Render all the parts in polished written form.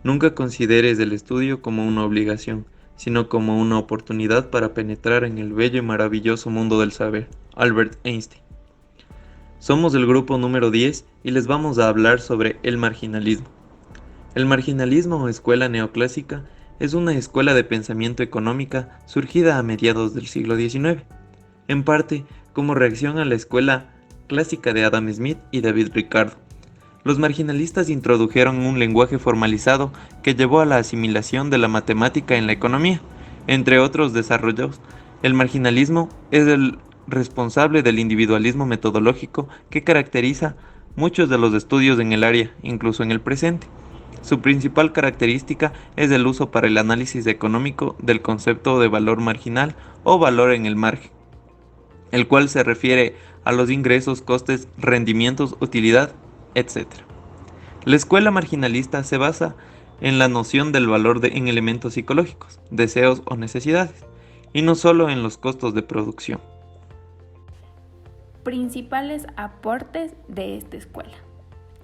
Nunca consideres el estudio como una obligación, sino como una oportunidad para penetrar en el bello y maravilloso mundo del saber. Albert Einstein. Somos el grupo número 10 y les vamos a hablar sobre el marginalismo. El marginalismo o escuela neoclásica es una escuela de pensamiento económica surgida a mediados del siglo XIX, en parte como reacción a la escuela clásica de Adam Smith y David Ricardo. Los marginalistas introdujeron un lenguaje formalizado que llevó a la asimilación de la matemática en la economía. Entre otros desarrollos, el marginalismo es el responsable del individualismo metodológico que caracteriza muchos de los estudios en el área, incluso en el presente. Su principal característica es el uso para el análisis económico del concepto de valor marginal o valor en el margen, el cual se refiere a los ingresos, costes, rendimientos, utilidad, etc. La escuela marginalista se basa en la noción del valor en elementos psicológicos, deseos o necesidades, y no solo en los costos de producción. Principales aportes de esta escuela.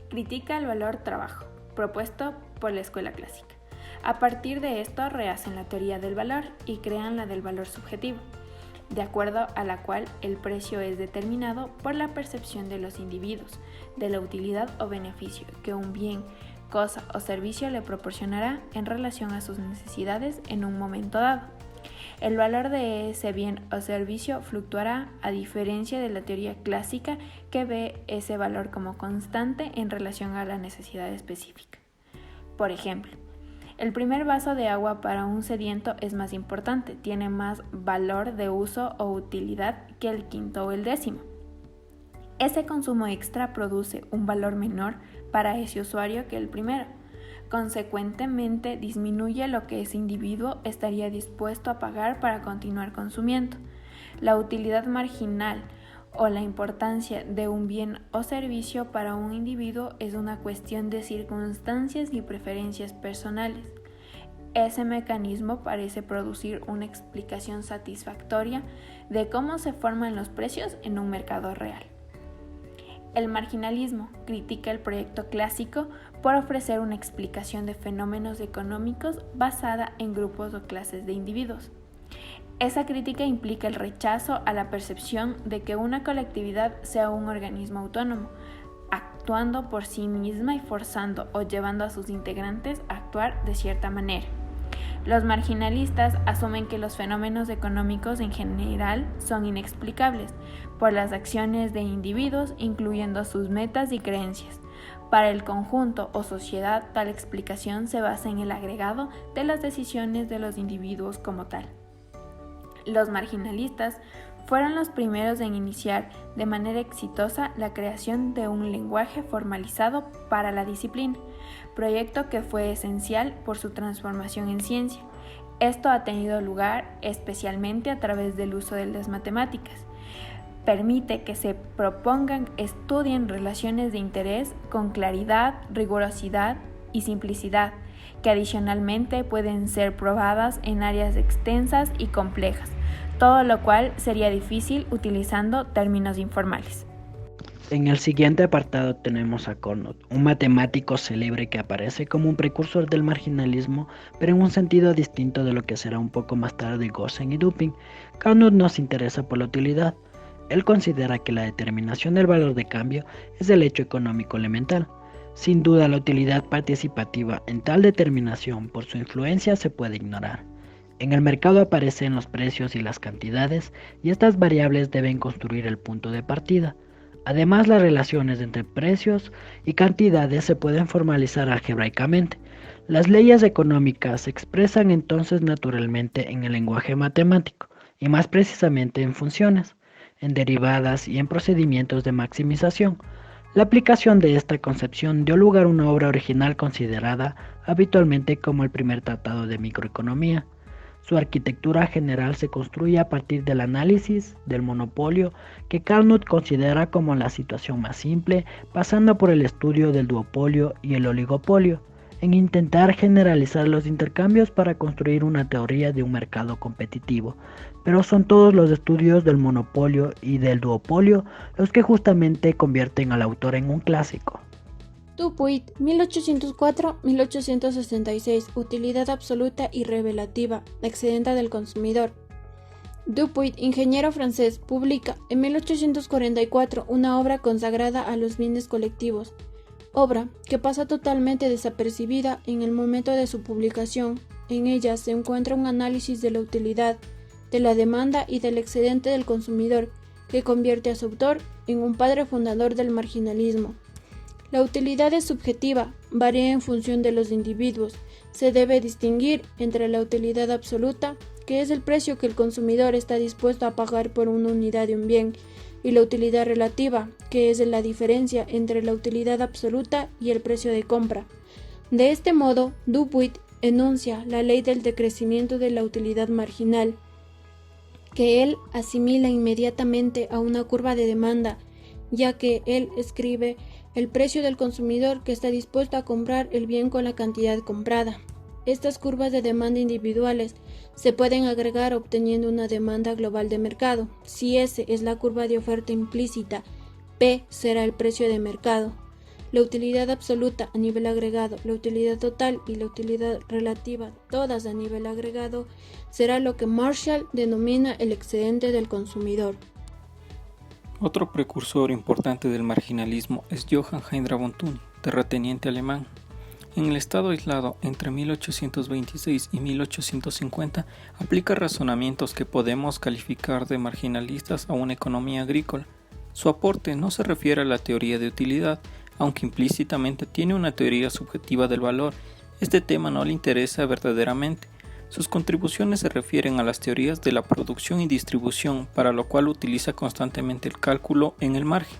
Critica el valor trabajo, propuesto por la escuela clásica. A partir de esto rehacen la teoría del valor y crean la del valor subjetivo, de acuerdo a la cual el precio es determinado por la percepción de los individuos de la utilidad o beneficio que un bien, cosa o servicio le proporcionará en relación a sus necesidades en un momento dado. El valor de ese bien o servicio fluctuará, a diferencia de la teoría clásica que ve ese valor como constante en relación a la necesidad específica. Por ejemplo, el primer vaso de agua para un sediento es más importante, tiene más valor de uso o utilidad que el quinto o el décimo. Ese consumo extra produce un valor menor para ese usuario que el primero. Consecuentemente, disminuye lo que ese individuo estaría dispuesto a pagar para continuar consumiendo. La utilidad marginal o la importancia de un bien o servicio para un individuo es una cuestión de circunstancias y preferencias personales. Ese mecanismo parece producir una explicación satisfactoria de cómo se forman los precios en un mercado real. El marginalismo critica el proyecto clásico por ofrecer una explicación de fenómenos económicos basada en grupos o clases de individuos. Esa crítica implica el rechazo a la percepción de que una colectividad sea un organismo autónomo, actuando por sí misma y forzando o llevando a sus integrantes a actuar de cierta manera. Los marginalistas asumen que los fenómenos económicos en general son inexplicables por las acciones de individuos, incluyendo sus metas y creencias. Para el conjunto o sociedad, tal explicación se basa en el agregado de las decisiones de los individuos como tal. Los marginalistas fueron los primeros en iniciar de manera exitosa la creación de un lenguaje formalizado para la disciplina, proyecto que fue esencial por su transformación en ciencia. Esto ha tenido lugar especialmente a través del uso de las matemáticas. Permite que se propongan, estudien relaciones de interés con claridad, rigurosidad y simplicidad, que adicionalmente pueden ser probadas en áreas extensas y complejas, todo lo cual sería difícil utilizando términos informales. En el siguiente apartado tenemos a Carnot, un matemático célebre que aparece como un precursor del marginalismo, pero en un sentido distinto de lo que será un poco más tarde Gosen y Dupin. Carnot nos interesa por la utilidad. Él considera que la determinación del valor de cambio es el hecho económico elemental. Sin duda, la utilidad participativa en tal determinación por su influencia se puede ignorar. En el mercado aparecen los precios y las cantidades, y estas variables deben construir el punto de partida. Además, las relaciones entre precios y cantidades se pueden formalizar algebraicamente. Las leyes económicas se expresan entonces naturalmente en el lenguaje matemático, y más precisamente en funciones, en derivadas y en procedimientos de maximización. La aplicación de esta concepción dio lugar a una obra original considerada habitualmente como el primer tratado de microeconomía. Su arquitectura general se construye a partir del análisis del monopolio, que Carnot considera como la situación más simple, pasando por el estudio del duopolio y el oligopolio, en intentar generalizar los intercambios para construir una teoría de un mercado competitivo. Pero son todos los estudios del monopolio y del duopolio los que justamente convierten al autor en un clásico. Dupuit, 1804-1866, utilidad absoluta y revelativa, excedente del consumidor. Dupuit, ingeniero francés, publica en 1844 una obra consagrada a los bienes colectivos, obra que pasa totalmente desapercibida en el momento de su publicación. En ella se encuentra un análisis de la utilidad, de la demanda y del excedente del consumidor, que convierte a su autor en un padre fundador del marginalismo. La utilidad es subjetiva, varía en función de los individuos. Se debe distinguir entre la utilidad absoluta, que es el precio que el consumidor está dispuesto a pagar por una unidad de un bien, y la utilidad relativa, que es la diferencia entre la utilidad absoluta y el precio de compra. De este modo, Dupuit enuncia la ley del decrecimiento de la utilidad marginal, que él asimila inmediatamente a una curva de demanda, ya que él escribe el precio del consumidor que está dispuesto a comprar el bien con la cantidad comprada. Estas curvas de demanda individuales se pueden agregar obteniendo una demanda global de mercado. Si S es la curva de oferta implícita, P será el precio de mercado. La utilidad absoluta a nivel agregado, la utilidad total y la utilidad relativa, todas a nivel agregado, será lo que Marshall denomina el excedente del consumidor. Otro precursor importante del marginalismo es Johann Heinrich von Thun, terrateniente alemán. En el estado aislado entre 1826 y 1850 aplica razonamientos que podemos calificar de marginalistas a una economía agrícola. Su aporte no se refiere a la teoría de utilidad, aunque implícitamente tiene una teoría subjetiva del valor. Este tema no le interesa verdaderamente. Sus contribuciones se refieren a las teorías de la producción y distribución, para lo cual utiliza constantemente el cálculo en el margen.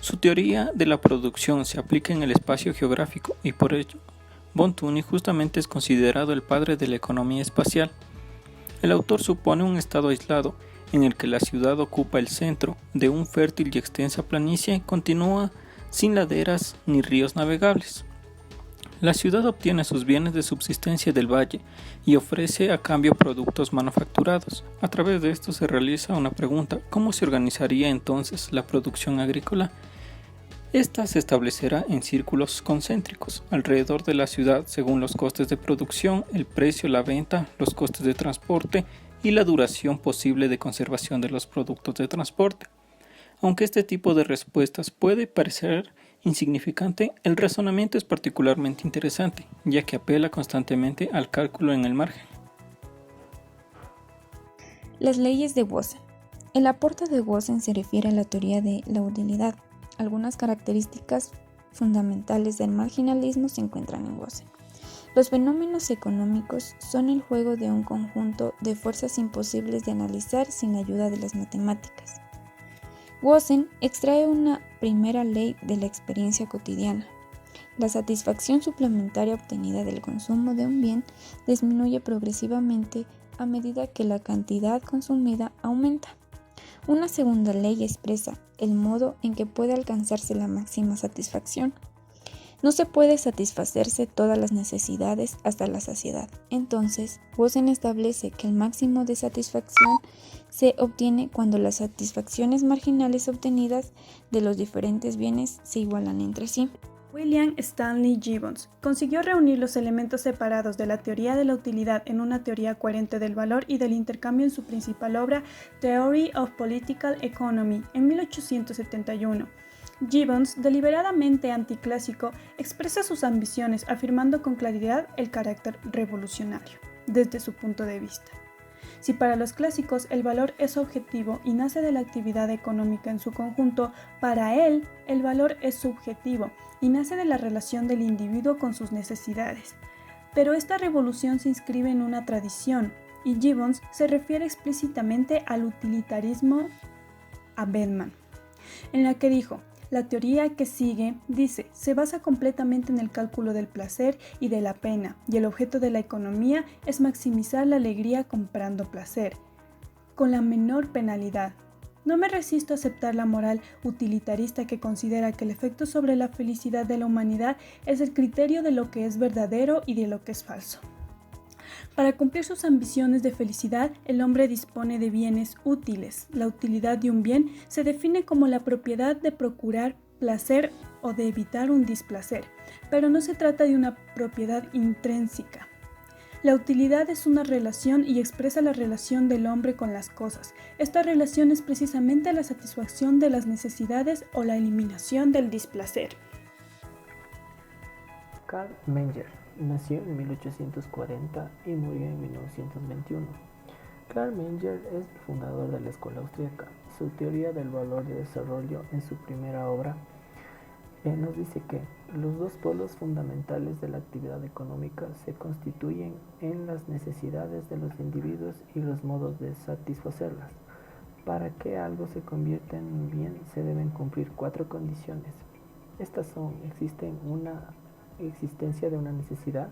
Su teoría de la producción se aplica en el espacio geográfico y por ello von Thun justamente es considerado el padre de la economía espacial. El autor supone un estado aislado en el que la ciudad ocupa el centro de un fértil y extensa planicie y continúa sin laderas ni ríos navegables. La ciudad obtiene sus bienes de subsistencia del valle y ofrece a cambio productos manufacturados. A través de esto se realiza una pregunta: ¿cómo se organizaría entonces la producción agrícola? Esta se establecerá en círculos concéntricos alrededor de la ciudad según los costes de producción, el precio, la venta, los costes de transporte y la duración posible de conservación de los productos de transporte. Aunque este tipo de respuestas puede parecer insignificante, el razonamiento es particularmente interesante, ya que apela constantemente al cálculo en el margen. Las leyes de Wozen. El aporte de Wozen se refiere a la teoría de la utilidad. Algunas características fundamentales del marginalismo se encuentran en Wozen. Los fenómenos económicos son el juego de un conjunto de fuerzas imposibles de analizar sin la ayuda de las matemáticas. Wozen extrae una primera ley de la experiencia cotidiana. La satisfacción suplementaria obtenida del consumo de un bien disminuye progresivamente a medida que la cantidad consumida aumenta. Una segunda ley expresa el modo en que puede alcanzarse la máxima satisfacción. No se puede satisfacerse todas las necesidades hasta la saciedad. Entonces, Wozen establece que el máximo de satisfacción se obtiene cuando las satisfacciones marginales obtenidas de los diferentes bienes se igualan entre sí. William Stanley Gibbons consiguió reunir los elementos separados de la teoría de la utilidad en una teoría coherente del valor y del intercambio en su principal obra, Theory of Political Economy, en 1871. Gibbons, deliberadamente anticlásico, expresa sus ambiciones afirmando con claridad el carácter revolucionario, desde su punto de vista. Si para los clásicos el valor es objetivo y nace de la actividad económica en su conjunto, para él el valor es subjetivo y nace de la relación del individuo con sus necesidades. Pero esta revolución se inscribe en una tradición, y Gibbons se refiere explícitamente al utilitarismo a Bedman, en la que dijo: la teoría que sigue, dice, se basa completamente en el cálculo del placer y de la pena, y el objeto de la economía es maximizar la alegría comprando placer, con la menor penalidad. No me resisto a aceptar la moral utilitarista que considera que el efecto sobre la felicidad de la humanidad es el criterio de lo que es verdadero y de lo que es falso. Para cumplir sus ambiciones de felicidad, el hombre dispone de bienes útiles. La utilidad de un bien se define como la propiedad de procurar placer o de evitar un displacer, pero no se trata de una propiedad intrínseca. La utilidad es una relación y expresa la relación del hombre con las cosas. Esta relación es precisamente la satisfacción de las necesidades o la eliminación del displacer. Karl Menger nació en 1840 y murió en 1921. Karl Menger es el fundador de la escuela austríaca. Su teoría del valor de desarrollo en su primera obra nos dice que los dos polos fundamentales de la actividad económica se constituyen en las necesidades de los individuos y los modos de satisfacerlas. Para que algo se convierta en un bien se deben cumplir 4 condiciones. Estas son: existencia de una necesidad,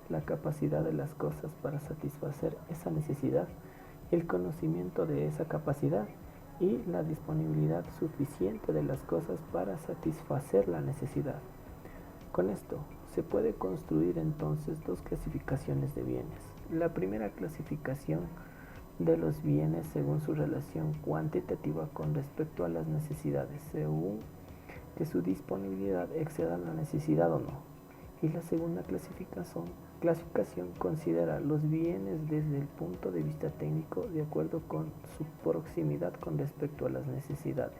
la capacidad de las cosas para satisfacer esa necesidad, el conocimiento de esa capacidad y la disponibilidad suficiente de las cosas para satisfacer la necesidad. Con esto se puede construir entonces 2 clasificaciones de bienes. La primera clasificación de los bienes según su relación cuantitativa con respecto a las necesidades, según que su disponibilidad exceda la necesidad o no. Y la segunda clasificación considera los bienes desde el punto de vista técnico de acuerdo con su proximidad con respecto a las necesidades.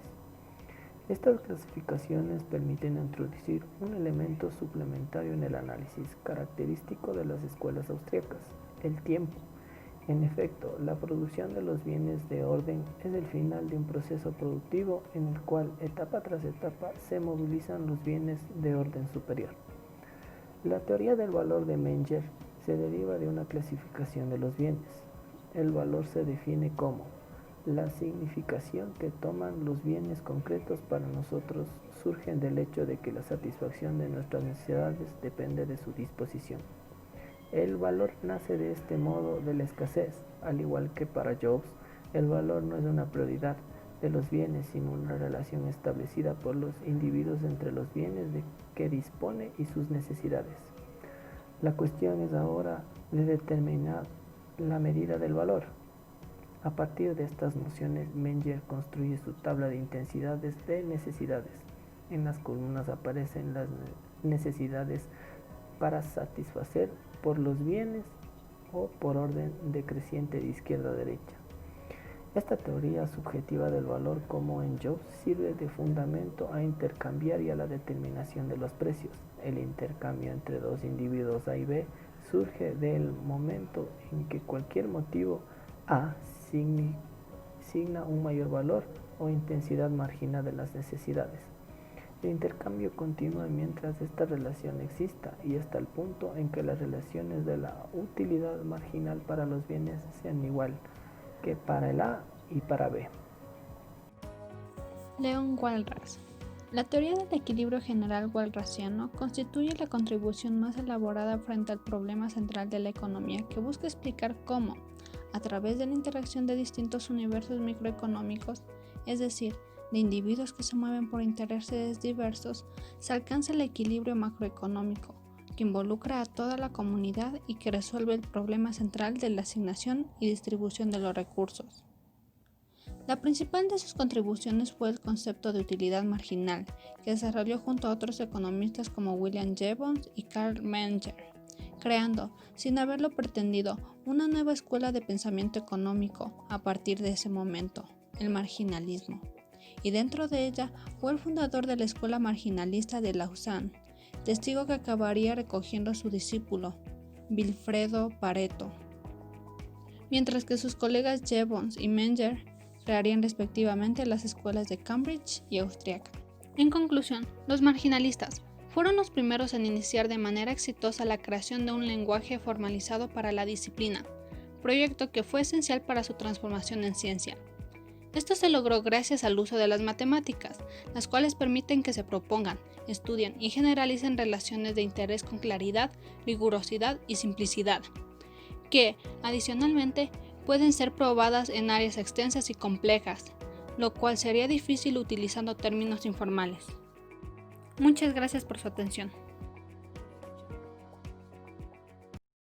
Estas clasificaciones permiten introducir un elemento suplementario en el análisis característico de las escuelas austríacas: el tiempo. En efecto, la producción de los bienes de orden es el final de un proceso productivo en el cual, etapa tras etapa, se movilizan los bienes de orden superior. La teoría del valor de Menger se deriva de una clasificación de los bienes. El valor se define como la significación que toman los bienes concretos para nosotros surgen del hecho de que la satisfacción de nuestras necesidades depende de su disposición. El valor nace de este modo de la escasez. Al igual que para Jobs, el valor no es una prioridad de los bienes, sino una relación establecida por los individuos entre los bienes de que dispone y sus necesidades. La cuestión es ahora de determinar la medida del valor. A partir de estas nociones, Menger construye su tabla de intensidades de necesidades. En las columnas aparecen las necesidades para satisfacer por los bienes o por orden decreciente de izquierda a derecha. Esta teoría subjetiva del valor, como en Jobs, sirve de fundamento a intercambiar y a la determinación de los precios. El intercambio entre 2 individuos A y B surge del momento en que cualquier motivo A signa un mayor valor o intensidad marginal de las necesidades. El intercambio continúa mientras esta relación exista y hasta el punto en que las relaciones de la utilidad marginal para los bienes sean igual que para el A y para B. Leon Walras. La teoría del equilibrio general walrasiano constituye la contribución más elaborada frente al problema central de la economía, que busca explicar cómo, a través de la interacción de distintos universos microeconómicos, es decir, de individuos que se mueven por intereses diversos, se alcanza el equilibrio macroeconómico, que involucra a toda la comunidad y que resuelve el problema central de la asignación y distribución de los recursos. La principal de sus contribuciones fue el concepto de utilidad marginal, que desarrolló junto a otros economistas como William Jevons y Karl Menger, creando, sin haberlo pretendido, una nueva escuela de pensamiento económico a partir de ese momento, el marginalismo. Y dentro de ella fue el fundador de la escuela marginalista de Lausanne, testigo que acabaría recogiendo a su discípulo, Vilfredo Pareto, mientras que sus colegas Jevons y Menger crearían respectivamente las escuelas de Cambridge y Austriaca. En conclusión, los marginalistas fueron los primeros en iniciar de manera exitosa la creación de un lenguaje formalizado para la disciplina, proyecto que fue esencial para su transformación en ciencia. Esto se logró gracias al uso de las matemáticas, las cuales permiten que se propongan, estudien y generalicen relaciones de interés con claridad, rigurosidad y simplicidad, que, adicionalmente, pueden ser probadas en áreas extensas y complejas, lo cual sería difícil utilizando términos informales. Muchas gracias por su atención.